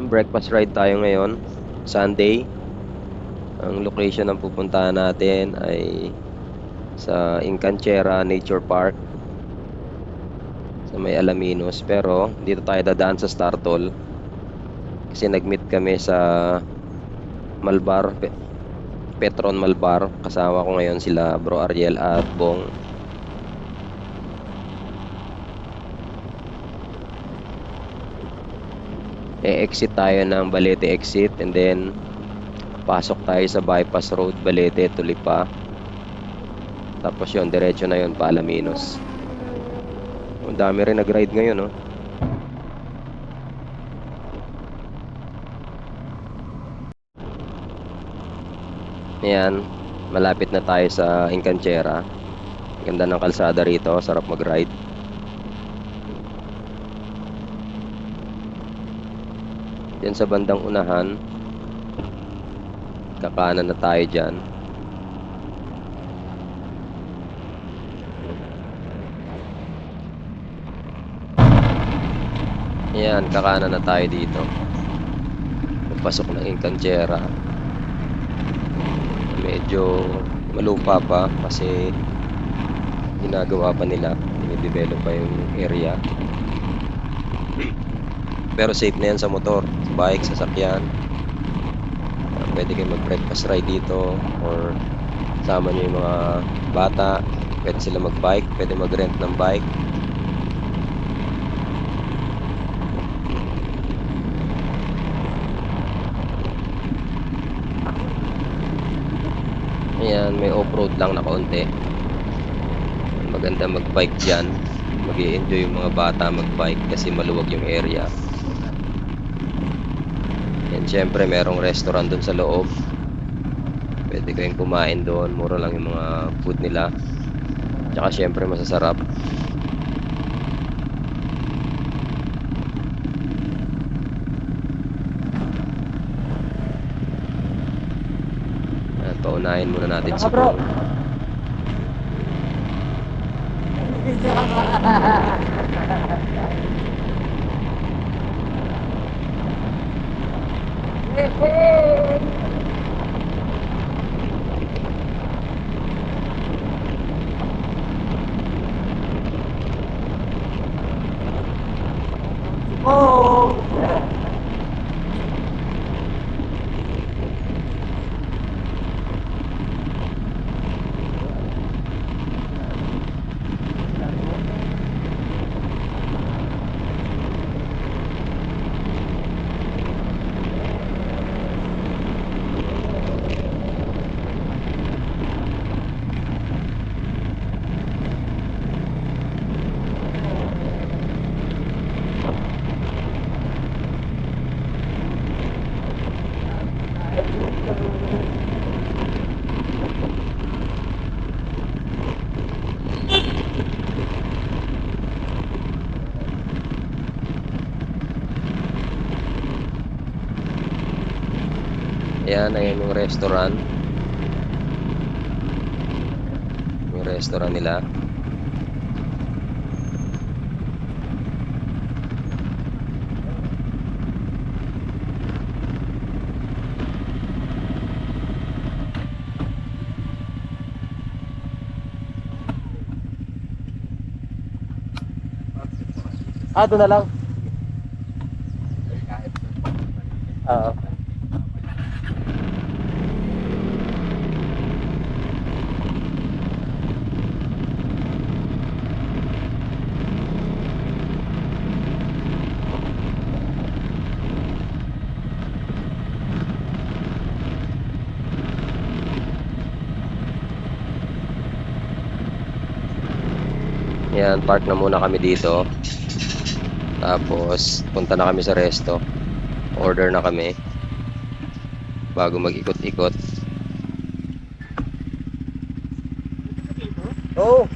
Breakfast ride tayo ngayon, Sunday. Ang location ng pupuntahan natin ay sa Incanchera Nature Park sa may Alaminos. Pero dito tayo dadaan sa Startol kasi nag-meet kami sa Malbar, Petron Malbar. Kasama ko ngayon sila Bro Ariel at Bong. E-exit tayo ng Balete exit and then pasok tayo sa bypass road Balete to Lipa. Tapos yun, diretso na yun pa Alaminos. Ang dami rin nag-ride ngayon, no? Ayan, malapit na tayo sa Incanchera. Ganda ng kalsada rito, sarap mag-ride. Diyan sa bandang unahan, kakanan na tayo dyan. Ayan, kakanan na tayo dito. Pasok ng Incanchera. Medyo malupa pa kasi ginagawa pa nila, dinidevelop pa yung area. Pero safe na yan sa motor, sa bike, sasakyan. Pwede kayo mag-breakfast ride dito or sama nyo yung mga bata. Pwede sila mag-bike, pwede mag-rent ng bike. Ayan, may off-road lang na kaunti. Maganda mag-bike dyan. Mag-i-enjoy yung mga bata mag-bike kasi maluwag yung area. And syempre merong restaurant doon sa loob. Pwede kayong kumain doon. Mura lang yung mga food nila. Tsaka syempre masasarap. Ayan, paunahin muna natin si Bro. Ayan, ayan yung restaurant. Yung restaurant nila. Doon na lang. Oo. Yan, park na muna kami dito. Tapos, punta na kami sa resto. Order na kami. Bago mag-ikot-ikot. Oh!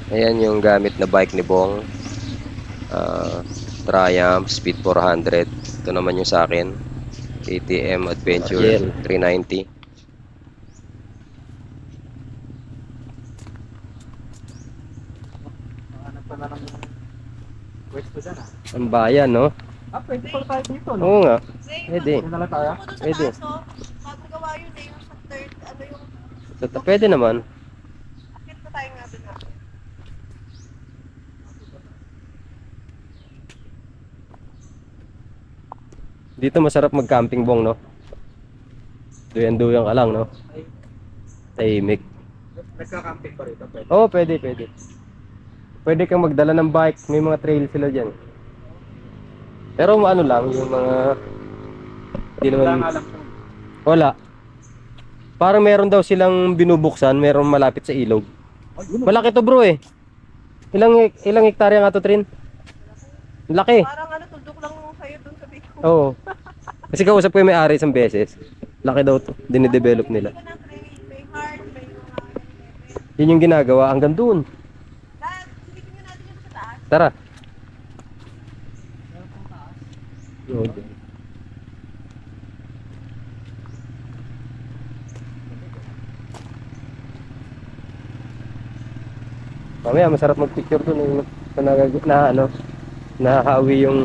Ayan yung gamit na bike ni Bong. Triumph Speed 400. Ito naman yung sa akin. KTM Adventure 390. na ng pwesto dyan ah. Ang bayan, no? Pwede pala tayo dito, no? Oo nga. Zay, Pwede. Pwede na lang tayo. Pumunta sa Pwede. taas, oh. Magagawa yun eh, yung sa third, ano yung, Pwede naman. akit na tayo nga doon. Dito masarap mag-camping bong, no? Duyan-duyan ka lang, no? Tahimik. Nagka-camping pa rito, pwede. Oo, pwede, pwede. Pwede kang magdala ng bike. May mga trail sila dyan. Pero ano lang, yung mga... Hindi Wala naman... nga lang po. Wala. Parang meron daw silang binubuksan, meron malapit sa ilog. Malaki to bro eh. Ilang hektarya nga to, Trin? Laki. Parang ano, tuldok lang sa'yo doon sa Bicol. Oo. Kasi kausap ko yung may-ari isang beses. Laki daw to. Dinidevelop nila. Hindi ka ng trail, may heart, may mga level. Yun yung ginagawa hanggang doon. Dad, silipin nyo natin yung sa taas. Tara. Oo. Mamaya masarap mag-picture doon nahahawi yung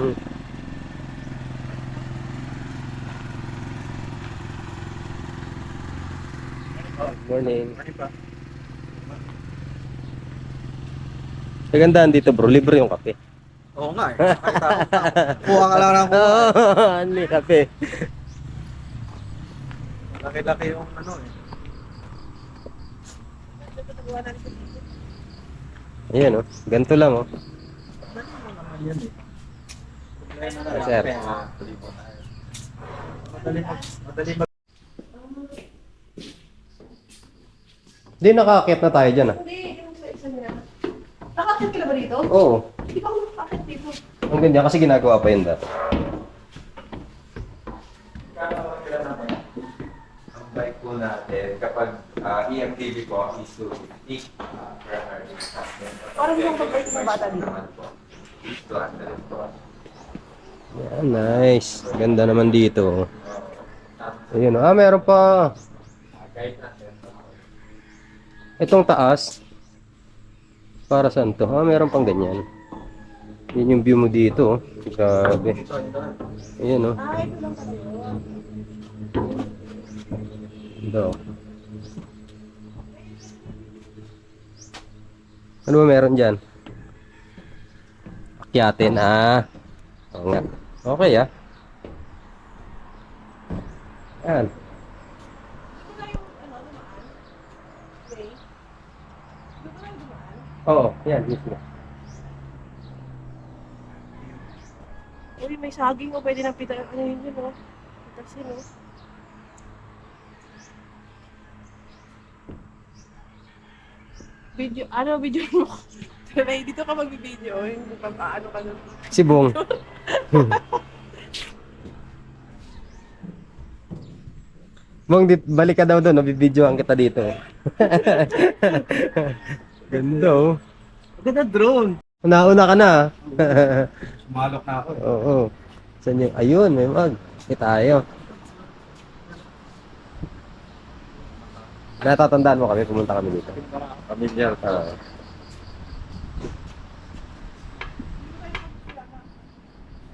morning. Ano pa? Kagandaan dito bro, libre yung kape. Oo nga eh. Nakita ko. Kuha ka lang ng kuha. Oo, ano yung kape. Laki-laki yung ano eh. Nagtatawa natin sa dito. Ayan oh, ganito lang oh. Dali mo naman yun eh. Problema na Yes, lang. sir. Madali mag... Di nakaakyat na tayo dyan ah. Hindi, yung sa isa nila. Nakakit ka na ba dito? Oo, Hindi pa ako nakakit dito. ang ganda kasi ginagawa pa yun dati. Ang bike po natin, kapag EMTB po, is 250 per hour. Parang yung pag-bike ng bata dito. Naman po, is 200 po. Yan, nice. Ganda naman dito. Ayun oh, meron pa. Guide natin. Itong taas. Para saan to? Meron pang ganyan. Yun yung view mo dito oh. Grabe. Ayan oh. Ito lang pala yun. Ito. Ano ba meron dyan? Akyatin Oo nga. Okay ah. Yan. Ito na yung, ano, dumaan. Okay. Ito na yung dumaan. Oo, yan. Mismo. Uy, may saging o pwede nang pita. Ano yun yun, oh. Pitasin, oh. Video mo. Try, dito ka mag-video. Hindi pa paano ka nun. Si Bong. Bong, balik ka daw doon. Nabibidyoan kita dito. Ganda oh. Ganda drone. Nauna ka na. Sumalok na ako. Oo. Saan yung... Ayun, may mag. Tayo. Natatandaan mo kami, pumunta kami dito. Familiar Ah.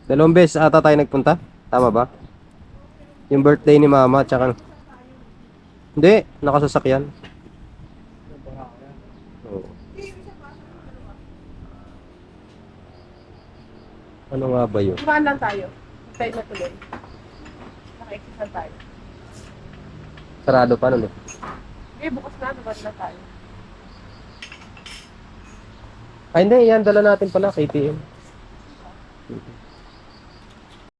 Dalawang beses ata tayo nagpunta. Tama ba? Yung birthday ni mama, tsaka... Hindi, nakasasakyan. Oo. Ano nga ba yun? Dumaan lang tayo. Tayo na tuloy. Naka-exercise tayo. Sarado pa nun eh. Eh, bukas na. Dumaan na tayo. Ay hindi, yan dala natin pala, KTM.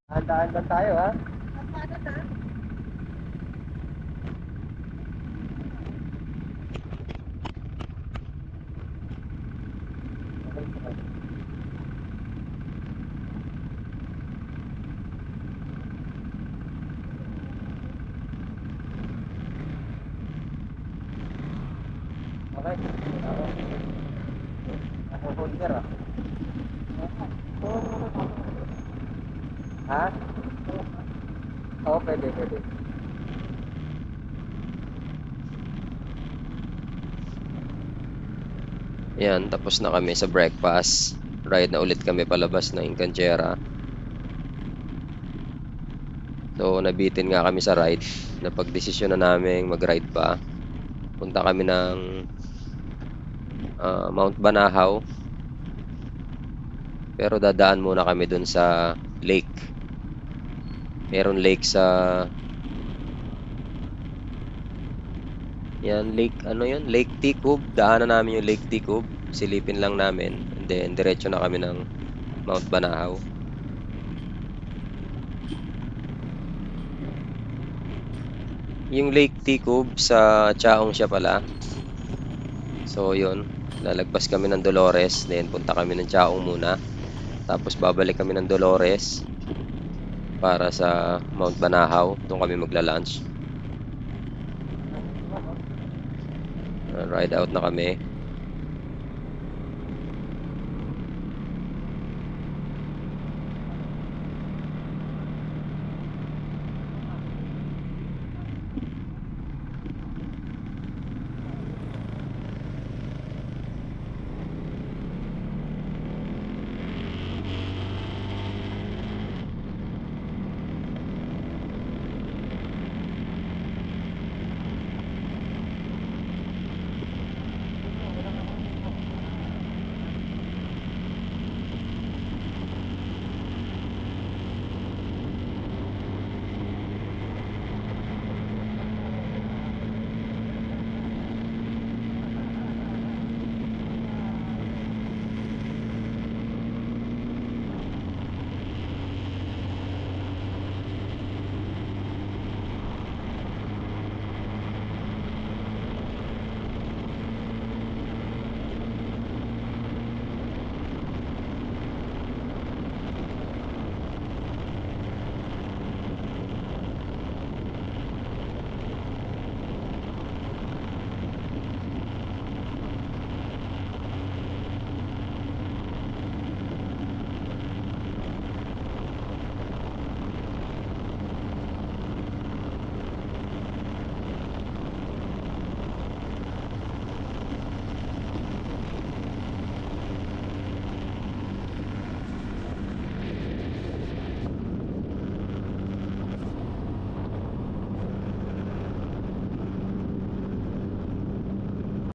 Handaan lang tayo ha. Paano na? Okay. Ako holder ah. Ha? Oo, pwede, pwede. Yan, tapos na kami sa breakfast. Ride na ulit kami palabas ng Incanchera. So, nabitin nga kami sa ride. Napagdesisyon na namin mag-ride pa. Punta kami ng Mount Banahaw. Pero dadaan muna kami dun sa lake. Meron lake sa... Yan, lake, ano yun? Lake Tikub. Daanan namin yung Lake Tikub. Silipin lang namin. And then, diretso na kami ng Mount Banahaw. Yung Lake Tikub sa Chaong siya pala. So, yun. Lalagpas kami ng Dolores. Then, punta kami ng Chaong muna. Tapos, babalik kami ng Dolores para sa Mount Banahaw. Doon kami magla-lunch. Ride out na kami.